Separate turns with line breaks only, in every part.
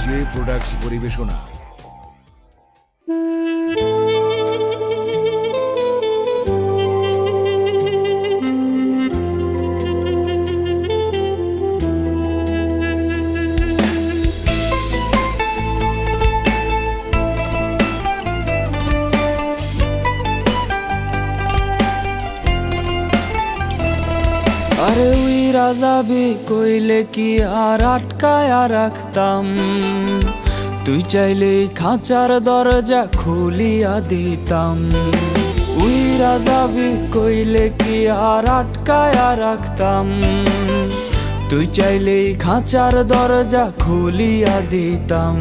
J products পরিবেশনা।
আরে উইরা যাবি কইলে কি আর আটকায়া রাখতাম, তুই চাইলে খাঁচার দরজা খুলিয়া দিতাম। উইরা যাবি কইলে কি আর আটকায়া রাখতাম, তুই চাইলে খাঁচার দরজা খুলিয়া দিতাম।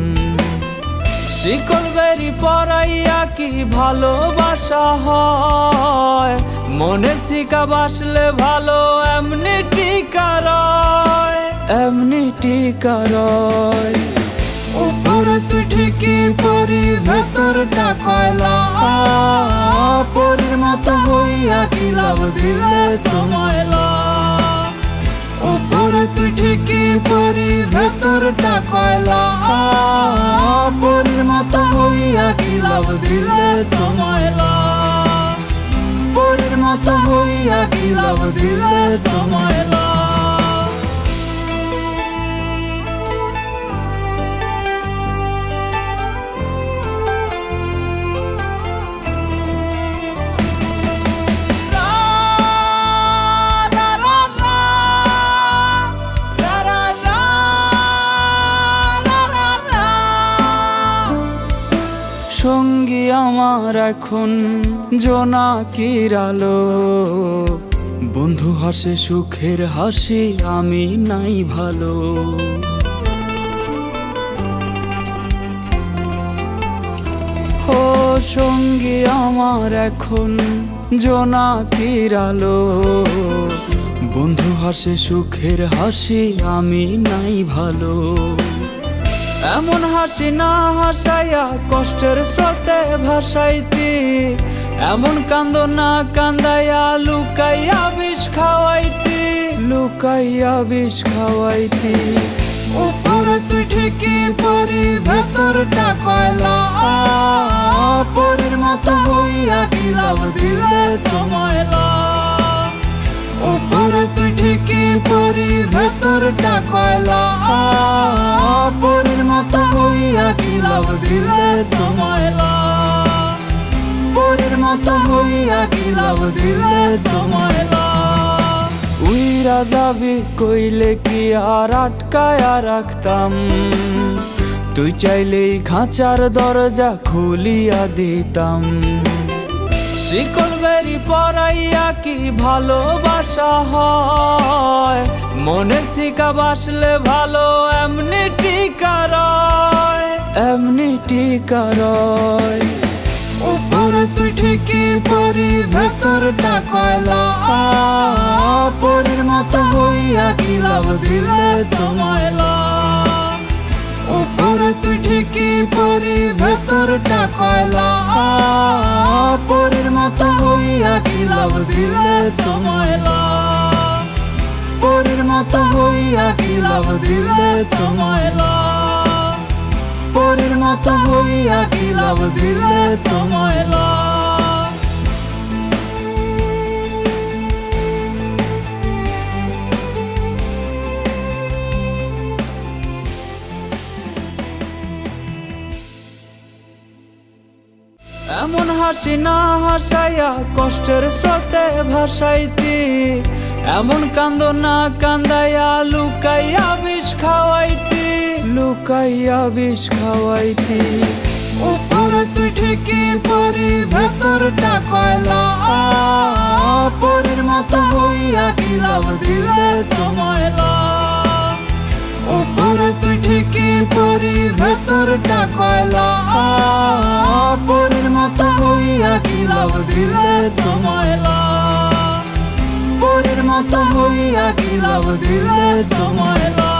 শিকল বেরি পরাইয়া কি ভালোবাসা হয়, মনের থিকা বাসলে ভালো এমনি টিকা রয়, এমনি টিকা রয়।
উপরে তুই ঠিকই পরি ভেতরটা কয়লা, পরির মতো হইয়া কি লাভ দিলে তোমায়লা। উপরে তুই ঠিকই পরি ভেতরটা কয়লা, পরির মতো হইয়া কি লাভ দিলে তোমায়লা। পরির মতো হইয়া কি লাভ দিলে তোমায়লা।
সঙ্গী আমার এখন জোনাকির আলো, বন্ধু হাসে সুখের হাসি আমি নাই ভালো। ও সঙ্গী আমার এখন জোনাকির আলো, বন্ধু হাসে সুখের হাসি আমি নাই ভালো। এমন হাসি না হাসাইয়া কষ্টের স্রোতে ভাসাইতি, এমন কান্দ না কান্দাইয়া লুকাইয়া বিষ খাওয়াইতি, লুকাইয়া বিষ খাওয়াইতি।
উপরে তুই ঠিকই পরি ভেতরটা কয়লা, পরির মতো হইয়া কি লাভ দিলে তোমায়লা। উপরে তুই ঠিকই পরি ভেতরটা কয়লা, পরির মতো হইয়া কি লাভ দিলে তোমায়লা। পরির মতো হইয়া কি লাভ দিলে তোমায়লা।
উইরা যাবি কইলে কি আর আটকায়া রাখতাম, তুই চাইলেই খাঁচার দরজা খুলিয়া দিতাম। শিকল বেরি পরাইয়া কি ভালোবাসা হয়, মনের থিকা বাসলে ভালো এমনি টিকা রয়, এমনি টিকা রয়।
উপরে তুই ঠিকই পরি ভেতরটা কয়লা, পরির মতো হইয়া কি লাভ দিলে তোমায়লা। উপরে তুই ঠিকই পরি ভেতরটা কয়লা, পরির মতো হইয়া কি লাভ দিলে তোমায়লা। পরির মতো হইয়া কি লাভ দিলে তোমায়লা। পরির মতো হইয়া কি লাভ দিলে তোমায়লা।
এমন হাসি না হাসাইয়া কষ্টের স্রোতে ভাসাইতি, এমন কান্দ না কান্দাইয়া লুকাইয়া বিষ খাওয়াইতি, লুকাইয়া বিষ খাওয়াইতি।
উপরে তুই ঠিকই পরি ভেতরটা কয়লা, পরির মতো হইয়া কি লাভ দিলে তোমায়লা। উপরে তুই ঠিকই পরি ভেতরটা কয়লা, পরির মতো হইয়া কি লাভ দিলে তোমায়লা। পরির মতো হইয়া কি লাভ দিলে তোমায়লা।